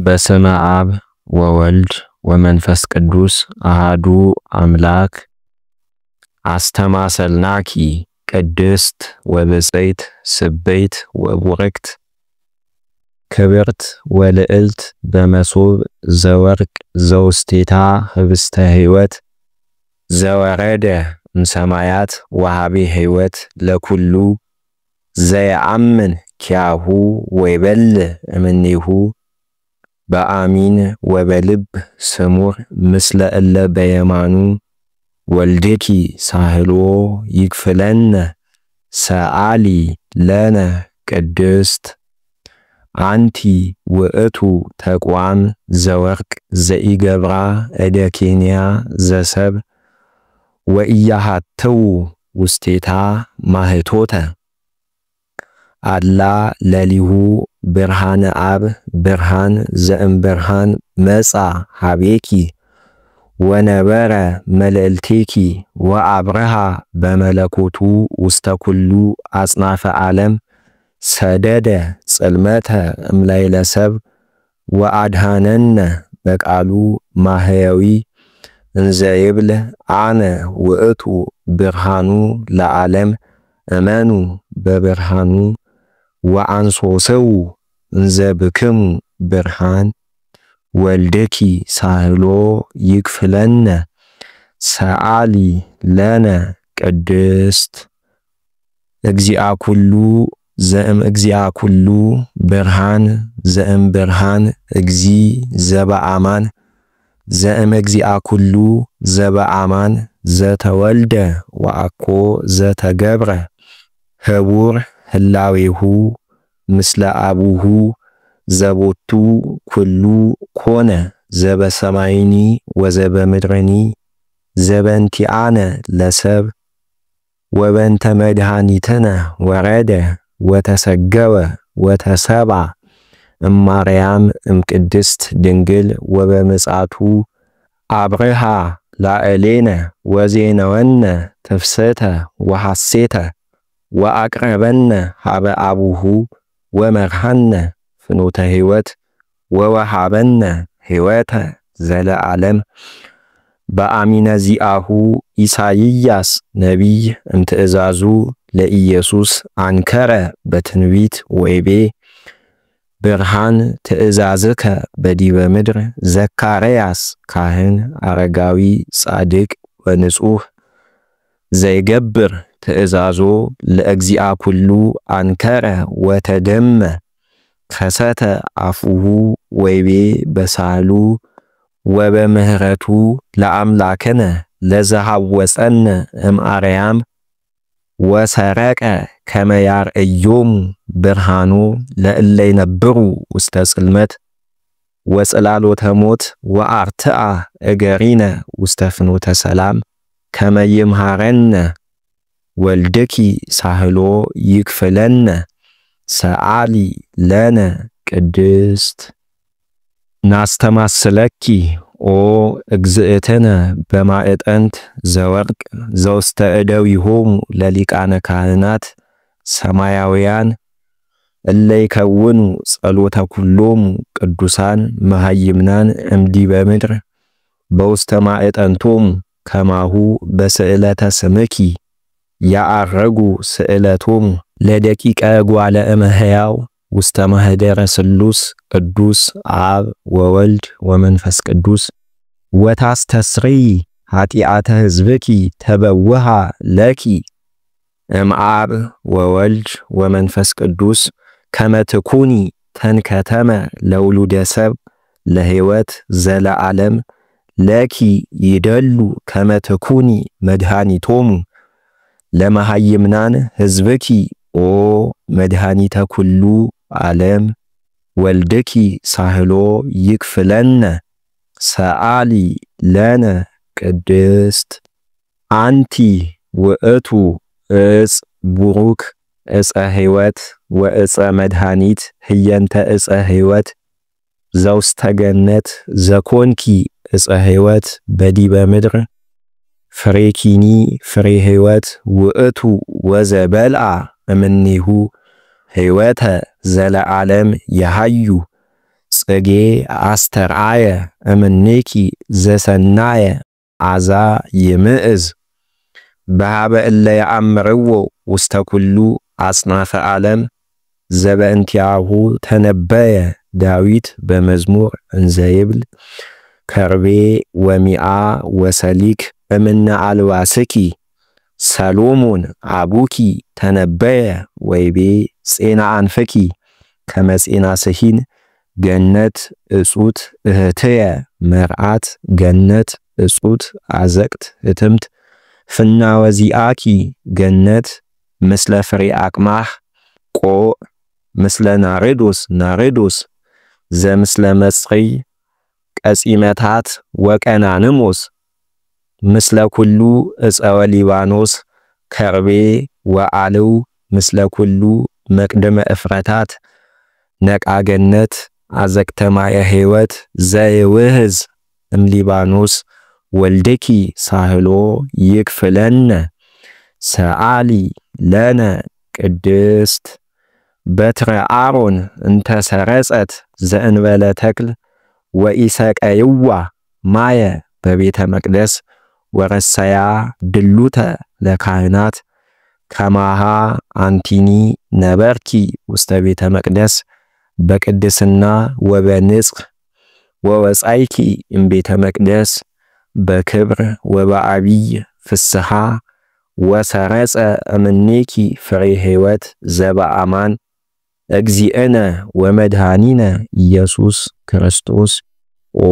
በስመ አብ ወወልድ ወመንፈስ ቅዱስ አሃዱ አምላክ። አስተማሰልናኪ ቅድስት ወብፅዕት ስበይት ወቡርክት ክብርት ወልዕልት በመሶብ ዘወርቅ ዘውስቴታ ህብስተ ሕይወት ዘወረደ እምሰማያት ወሃቤ ሕይወት ለኩሉ ዘየአምን ኪያሁ ወይበልዕ እምኔሁ በአሚን ወበልብ ስሙር ምስለ እለ በየማኑ ወልድኪ ሳህሎ ይክፍለነ ሰአሊ ለነ ቅድስት አንቲ ውእቱ ተቋም ዘወርቅ ዘኢገብራ እደ ኬንያ ዘሰብ ወኢያሃትው ውስቴታ ማህቶተ አላ ለሊሁ ብርሃነ አብ ብርሃን ዘእምብርሃን መጻ ሀቤኪ ወነበረ መልዕልቴኪ ወአብርሃ በመለኮቱ ውስተ ኩሉ አጽናፈ ዓለም ሰደደ ጽልመተ እምላይለ ሰብ ወአድሃነነ በቃሉ ማህያዊ እንዘ ይብል አነ ውእቱ ብርሃኑ ለዓለም እመኑ በብርሃኑ ወአንሶሰው እንዘ ብክሙ ብርሃን ወልድኪ ሳህሎ ይክፍለነ ሰአሊ ለነ ቅድስት እግዚአ ኩሉ ዘእም እግዚአ ኩሉ ብርሃን ዘእም ብርሃን እግዚ ዘበአማን ዘእም እግዚአ ኩሉ ዘበአማን ዘተወልደ ወአኮ ዘተገብረ ህቡር ህላዌሁ ምስለ አቡሁ ዘቦቱ ኩሉ ኮነ ዘበሰማይኒ ወዘበምድርኒ ዘበንቲአነ ለሰብ ወበንተ መድኃኒትነ ወረደ ወተሰገወ ወተሰባ እማርያም እምቅድስት ድንግል ወበምጽአቱ አብርሃ ላዕሌነ ወዜነወነ ትፍስሕተ ወሐሴተ ወአቅረበነ ሀበ አቡሁ ወመርሃነ ፍኖተ ሕይወት ወወሃበነ ሕይወተ ዘለዓለም በአሚነ ዚአሁ ኢሳይያስ ነቢይ እምትእዛዙ ለኢየሱስ አንከረ በትንቢት ወይቤ ብርሃን ትእዛዝከ በዲበ ምድር ዘካርያስ ካህን አረጋዊ ጻድቅ ወንጹህ ዘይገብር ትእዛዞ ለእግዚአ ኩሉ አንከረ ወተደመ ከሰተ አፉሁ ወይቤ በሳሉ ወበምህረቱ ለአምላክነ ለዘሃወፀነ እምአርያም ወሰረቀ ከመያር እዮሙ ብርሃኑ ለእለ ይነብሩ ውስተ ጽልመት ወጽላሎተ ሞት ወአርትአ እገሪነ ውስተ ፍኖተ ሰላም ከመይምሃረነ ወልድኪ ሳህሎ ይክፍለነ ሰአሊ ለነ ቅድስት ናስተማስለኪ ኦ እግዝእትነ በማዕጠንት ዘወርቅ ዘውስተ እደዊሆሙ ለሊቃነ ካህናት ሰማያውያን እለ ይከውኑ ጸሎተ ኩሎሙ ቅዱሳን መሃይምናን እምዲበ ምድር በውስተ ማዕጠንቶሙ ከማሁ በስዕለተ ስምኪ ያአረጉ ስዕለቶሙ ለደቂቀ ጓለ እመሕያው ውስተ ማህደረ ስሉስ ቅዱስ አብ ወወልድ ወመንፈስ ቅዱስ ወታስተስሪ ኃጢአተ ሕዝብኪ ተበውሃ ለኪ እምአብ ወወልድ ወመንፈስ ቅዱስ ከመትኩኒ ተንከተመ ለውሉደ ሰብ ለሕይወት ዘለዓለም ለኪ ይደሉ ከመትኩኒ መድኃኒቶሙ ለመሃይምናን ሕዝብኪ ኦ መድኃኒተ ኩሉ ዓለም ወልድኪ ሳህሎ ይክፍለነ ሰአሊ ለነ ቅድስት አንቲ ውእቱ እጽ ቡሩክ እፀ ሕይወት ወእፀ መድኃኒት ህየንተ እፀ ሕይወት ዘውስተ ገነት ዘኮንኪ እፀ ሕይወት በዲበ ምድር ፍሬኪኒ ፍሬ ሕይወት ውእቱ ወዘበልአ እምኔሁ ሕይወተ ዘለዓለም የሃዩ ጽጌ አስተርአየ እምኔኪ ዘሰናየ አዛ ይምዕዝ በሃበ እለ ያአምርዎ ውስተ ኩሉ አጽናፈ ዓለም ዘበእንቲአሁ ተነበየ ዳዊት በመዝሙር እንዘይብል ከርቤ ወሚአ ወሰሊክ እምነ አልዋስኪ ሰሎሞን አቡኪ ተነበየ ወይቤ ጼና አንፈኪ ከመጼና ስሂን ገነት እጹት እህትየ መርዓት ገነት እጹት አዘቅት ህትምት ፍና ወዚአኪ ገነት ምስለ ፍሬ አቅማህ ቆ ምስለ ናሬዶስ ዘምስለ መጽሪ ቀጺመታት ወቀናንሞስ ምስለ ኩሉ እፀወ ሊባኖስ ከርቤ ወአልው ምስለ ኩሉ መቅደመ እፍረታት ነቃገነት አዘቅተማየ ሕይወት ዘይውህዝ እምሊባኖስ ወልደኪ ሳህሎ ይክፍለነ ሰአሊ ለነ ቅድስት በትረ አሮን እንተሰረጸት ዘእንበለ ተክል ወኢሰቀይዋ ማየ በቤተ መቅደስ ወረሰያ ድሉተ ለካህናት ከማሃ አንቲኒ ነበርኪ ውስተ ቤተ መቅደስ በቅድስና ወበንጽሕ ወወጻይኪ እምቤተ መቅደስ በክብር ወበአቢይ ፍስሐ ወሰረጸ እምኔኪ ፍሬ ሕይወት ዘበአማን እግዚእነ ወመድኃኒነ ኢየሱስ ክርስቶስ ኦ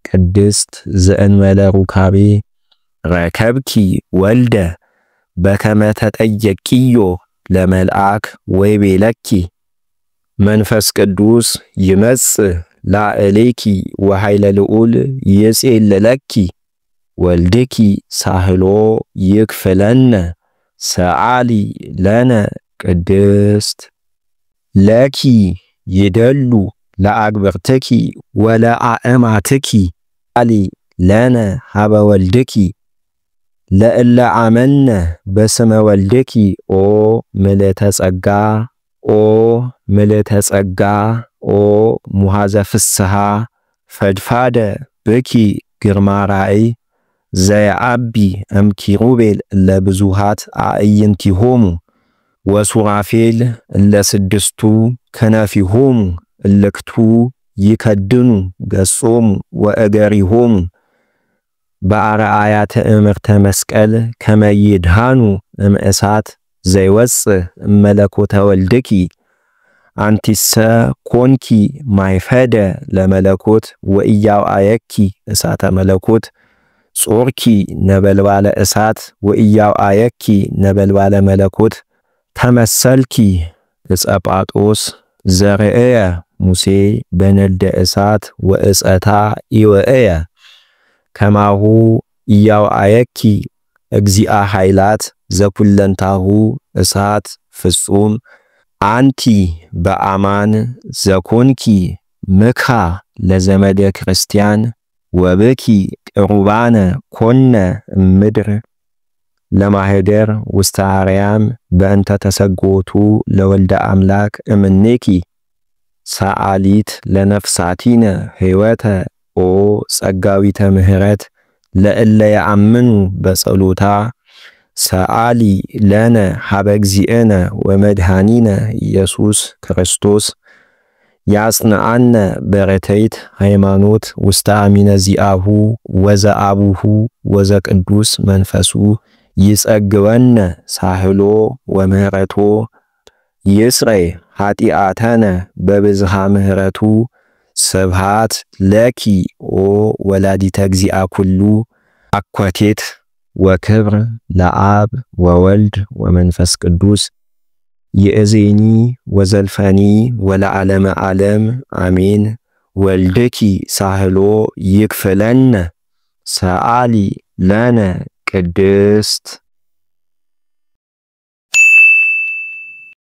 ቅድስት ዘእንበለ ሩካቤ ረከብኪ ወልደ በከመ ተጠየቅዮ ለመልአክ ወይቤለኪ መንፈስ ቅዱስ ይመጽእ ላዕሌኪ ወኃይለ ልዑል ይጼልለኪ ወልድኪ ሳህሎ ይክፍለነ ሰአሊ ለነ ቅድስት ለኪ ይደሉ ለአግብርትኪ ወለአእማትኪ አሊ ለነ ሀበ ወልድኪ ለእለ አመነ በስመ ወልድኪ ኦ ምልዕተ ጸጋ ኦ ምልዕተ ጸጋ ኦ ሙሃዘ ፍስሐ ፈድፋደ ብኪ ግርማ ራእይ ዘየአቢ እምኪሩቤል ለብዙሃት አዕይንቲሆሙ ወሱራፌል ለስድስቱ ከነፊሆሙ እልክቱ ይከድኑ ገጾሙ ወእገሪሆሙ በአርአያ ትእምርተ መስቀል ከመይድሃኑ እምእሳት ዘይወጽእ እመለኮተ ወልድኪ አንቲሰ ኮንኪ ማይፈደ ለመለኮት ወኢያውአየኪ እሳተ መለኮት ጾርኪ ነበልባለ እሳት ወኢያውአየኪ ነበልባለ መለኮት ተመሰልኪ እጸጳጦስ ዘርእየ ሙሴ በነደ እሳት ወእጸታ ኢወእየ ከማሁ ኢያውአየኪ እግዚአ ኃይላት ዘኩለንታሁ እሳት ፍጹም አንቲ በአማን ዘኮንኪ ምካ ለዘመደ ክርስቲያን ወብኪ ቅሩባነ ኮነ ምድር ለማህደር ውስተ አርያም በእንተ ተሰጎቱ ለወልደ አምላክ እምኔኪ ሰአሊት ለነፍሳቲነ ሕይወተ ኦ ጸጋዊተ ምህረት ለእለ ያአምኑ በጸሎታ ሰአሊ ለነ ሀበ እግዚእነ ወመድኃኒነ ኢየሱስ ክርስቶስ ያጽንዓነ በረተይት ሃይማኖት ውስተ አሚነ ዚአሁ ወዘአቡሁ ወዘቅዱስ መንፈሱ ይጸግወነ ሳህሎ ወምህረቶ ይስረይ ኃጢአተነ በብዝሃ ምህረቱ ስብሃት ለኪ ኦ ወላዲተ እግዚአ ኩሉ አኳቴት ወክብር ለአብ ወወልድ ወመንፈስ ቅዱስ ይእዜኒ ወዘልፈኒ ወለዓለመ ዓለም አሜን። ወልድኪ ሳህሎ ይክፍለነ ሰአሊ ለነ ቅድስት